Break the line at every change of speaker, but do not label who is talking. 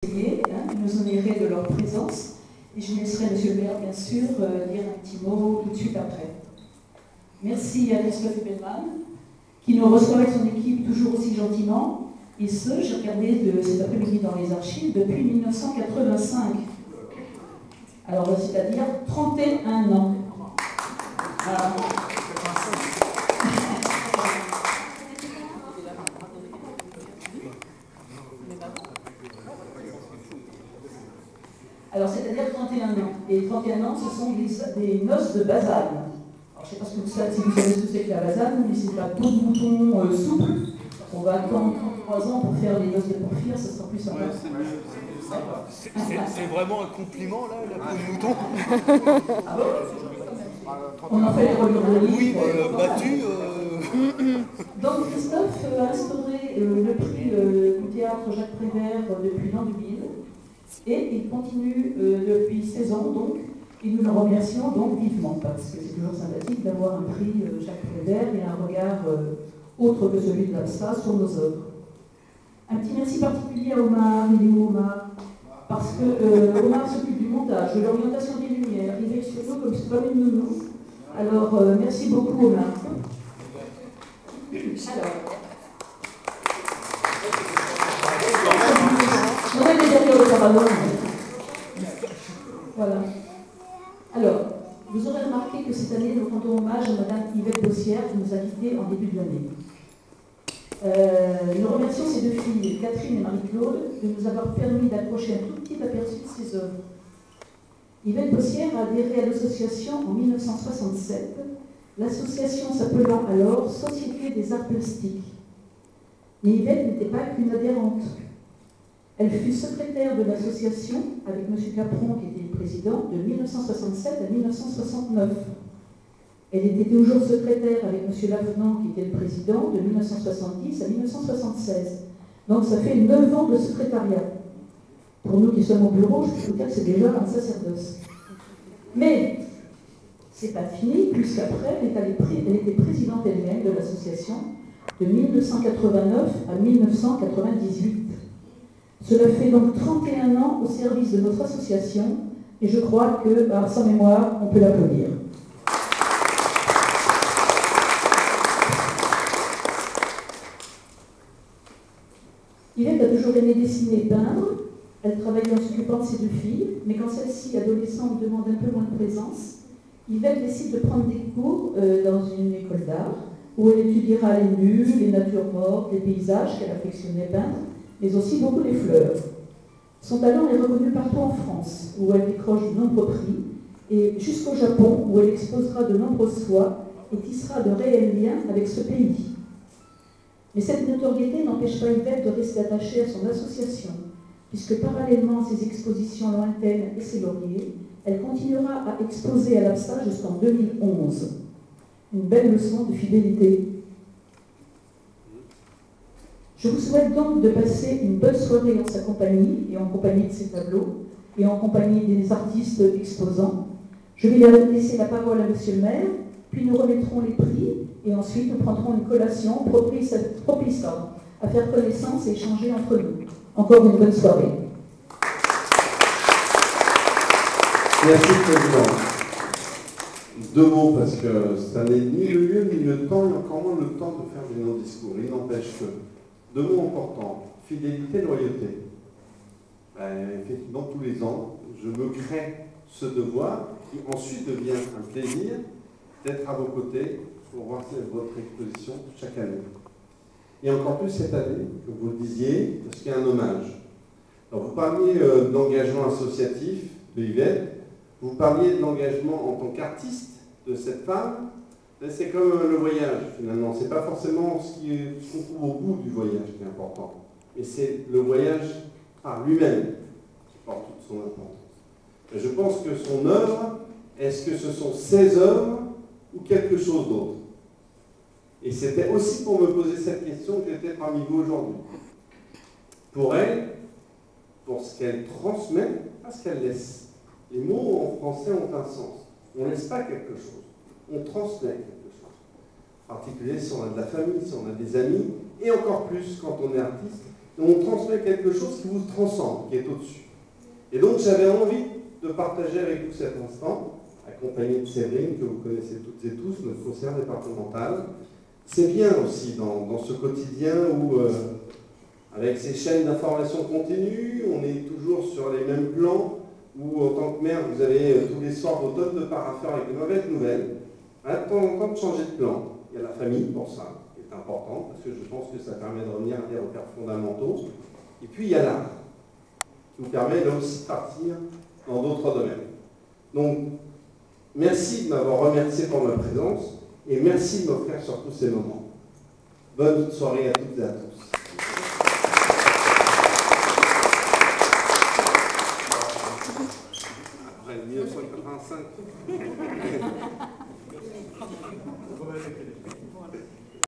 nous honorer de leur présence. Et je laisserai M. le maire, bien sûr, dire un petit mot tout de suite après. Merci à Christophe Bellman, qui nous reçoit avec son équipe toujours aussi gentiment. Et ce, j'ai regardé cet après-midi dans les archives, depuis 1985. Alors, c'est-à-dire 31 ans. Voilà. Alors, c'est-à-dire 31 ans. Et 31 ans, ce sont des noces de basane. Alors, je ne sais pas si vous savez ce que c'est que la basane, mais c'est un pot de mouton souple. On va attendre 33 ans pour faire les noces de Porphyre, ça sera plus sympa.
C'est vraiment un compliment, là, la peau de mouton.
Ah bon? On en fait les reliures de livres.
Oui, mais battu.
Donc, Christophe a instauré le prix du théâtre Jacques Prévert depuis l'an 2000. Et il continue depuis 16 ans, donc, et nous le remercions donc vivement, parce que c'est toujours sympathique d'avoir un prix Jacques Prévert et un regard autre que celui de l'APSA sur nos œuvres. Un petit merci particulier à Omar, il est où Omar? Parce que Omar s'occupe du montage, de l'orientation des lumières, il veille sur nous comme une nounou. Alors, merci beaucoup Omar. Alors, on a des derrière le caravane. Voilà. Alors, vous aurez remarqué que cette année, nous rendons hommage à Mme Yvette Bossière, qui nous a quittés en début de l'année. Nous remercions ces deux filles, Catherine et Marie-Claude, de nous avoir permis d'approcher un tout petit aperçu de ses œuvres. Yvette Bossière a adhéré à l'association en 1967, l'association s'appelant alors Société des Arts Plastiques. Mais Yvette n'était pas qu'une adhérente. Elle fut secrétaire de l'association avec M. Capron, qui était le président, de 1967 à 1969. Elle était toujours secrétaire avec M. Lavenant, qui était le président, de 1970 à 1976. Donc ça fait 9 ans de secrétariat. Pour nous qui sommes au bureau, je peux vous dire que c'est déjà un sacerdoce. Mais c'est pas fini, puisqu'après, elle était présidente elle-même de l'association de 1989 à 1998. Cela fait donc 31 ans au service de notre association, et je crois que, par sa mémoire, on peut l'applaudir. Yvette a toujours aimé dessiner et peindre. Elle travaillait en s'occupant de ses deux filles, mais quand celle-ci, adolescente, demande un peu moins de présence, Yvette décide de prendre des cours dans une école d'art, où elle étudiera les nus, les natures mortes, les paysages qu'elle affectionnait peindre, mais aussi beaucoup les fleurs. Son talent est reconnu partout en France, où elle décroche de nombreux prix, et jusqu'au Japon, où elle exposera de nombreuses soies et tissera de réels liens avec ce pays. Mais cette notoriété n'empêche pas Yvette de rester attachée à son association, puisque parallèlement à ses expositions lointaines et ses lauriers, elle continuera à exposer à l'APSA jusqu'en 2011. Une belle leçon de fidélité. Je vous souhaite donc de passer une bonne soirée en sa compagnie et en compagnie de ses tableaux et en compagnie des artistes exposants. Je vais laisser la parole à Monsieur le maire, puis nous remettrons les prix et ensuite nous prendrons une collation propice à faire connaissance et échanger entre nous. Encore une bonne soirée.
Merci Président. Deux mots parce que ça n'est ni le lieu ni le temps, et encore moins le temps de faire des non-discours. Il n'empêche que deux mots importants, fidélité et loyauté. Effectivement, tous les ans, je me crée ce devoir qui ensuite devient un plaisir d'être à vos côtés pour voir votre exposition chaque année. Et encore plus cette année, que vous le disiez, parce qu'il y a un hommage. Alors, vous parliez d'engagement associatif de Yvette, vous parliez de l'engagement en tant qu'artiste de cette femme. C'est comme le voyage, finalement. C'est pas forcément ce qu'on trouve au bout du voyage qui est important, mais c'est le voyage par lui-même qui porte toute son importance. Et je pense que son œuvre, est-ce que ce sont ses œuvres ou quelque chose d'autre? Et c'était aussi pour me poser cette question que j'étais parmi vous aujourd'hui. Pour elle, pour ce qu'elle transmet, pas ce qu'elle laisse. Les mots en français ont un sens. On ne laisse pas quelque chose, on transmet quelque chose. En particulier si on a de la famille, si on a des amis, et encore plus quand on est artiste, et on transmet quelque chose qui vous transcende, qui est au-dessus. Et donc j'avais envie de partager avec vous cet instant, accompagné de Séverine, que vous connaissez toutes et tous, notre foncière départementale. C'est bien aussi dans ce quotidien où, avec ces chaînes d'information continue, on est toujours sur les mêmes plans, où en tant que maire, vous avez tous les soirs vos tonnes de paraffeurs avec de mauvaises nouvelles. À temps en temps de changer de plan. Il y a la famille pour ça, qui est importante, parce que je pense que ça permet de revenir à des repères fondamentaux. Et puis il y a l'art, qui vous permet là aussi de partir dans d'autres domaines. Donc, merci de m'avoir remercié pour ma présence, et merci de m'offrir surtout ces moments. Bonne soirée à toutes et à tous. Après 1985.